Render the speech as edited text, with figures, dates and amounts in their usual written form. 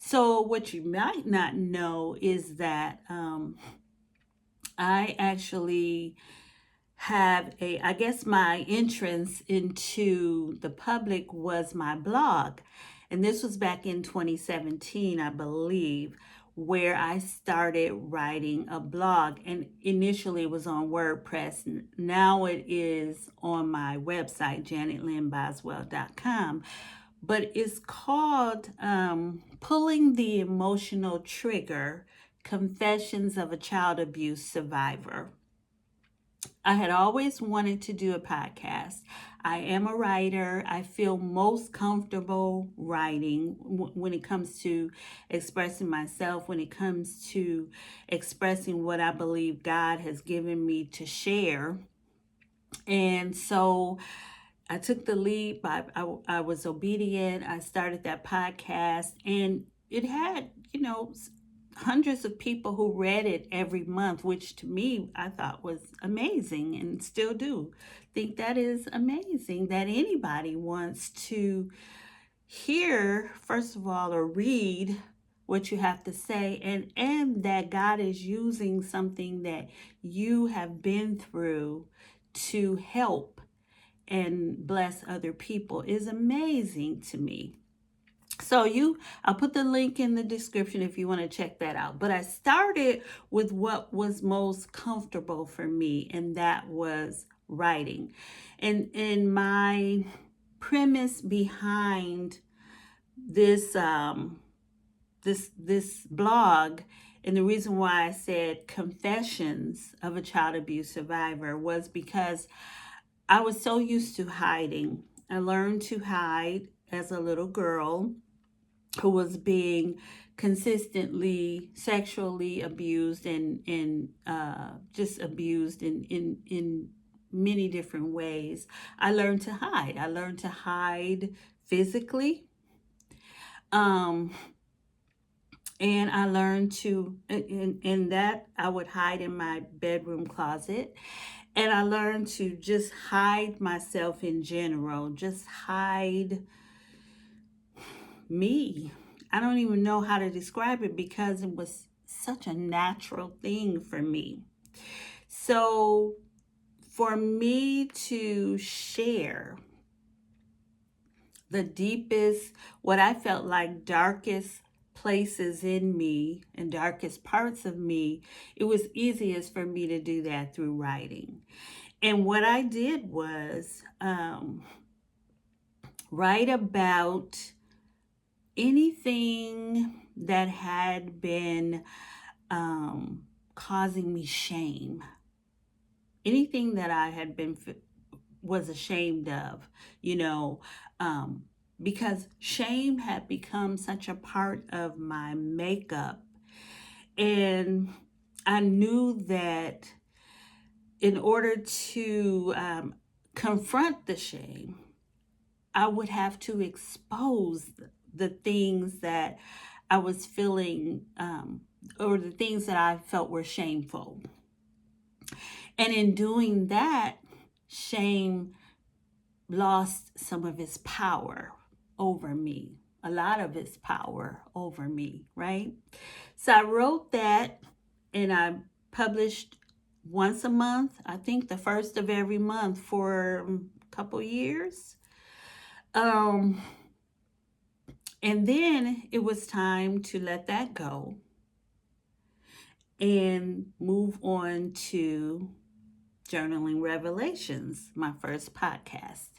So what you might not know is that I actually have I guess my entrance into the public was my blog. And this was back in 2017, I believe, where I started writing a blog. And initially it was on WordPress. Now it is on my website, janetlynboswell.com. But it's called Pulling the Emotional Trigger, Confessions of a Child Abuse Survivor. I had always wanted to do a podcast. I am a writer. I feel most comfortable writing when it comes to expressing myself, when it comes to expressing what I believe God has given me to share. And so I took the leap. I was obedient. I started that podcast, and it had, hundreds of people who read it every month, which to me I thought was amazing and still do think that is amazing that anybody wants to hear, first of all, or read what you have to say, and that God is using something that you have been through to help and bless other people is amazing to me. So I'll put the link in the description if you want to check that out. But I started with what was most comfortable for me, and that was writing. And my premise behind this this blog, and the reason why I said Confessions of a Child Abuse Survivor, was because I was so used to hiding. I learned to hide as a little girl who was being consistently sexually abused and just abused in many different ways. I learned to hide. I learned to hide physically. Um, and I learned to, in that I would hide in my bedroom closet. And I learned to just hide myself in general, just hide me. I don't even know how to describe it because it was such a natural thing for me. So for me to share the deepest, what I felt like darkest places in me and darkest parts of me, it was easiest for me to do that through writing. And what I did was write about anything that had been causing me shame, anything that I had been was ashamed of, because shame had become such a part of my makeup. And I knew that in order to confront the shame, I would have to expose the things that I was feeling, or the things that I felt were shameful. And in doing that, shame lost some of its power over me, a lot of its power over me, right? So I wrote that, and I published once a month, I think the first of every month for a couple years. And then it was time to let that go and move on to Journaling Revelations, my first podcast.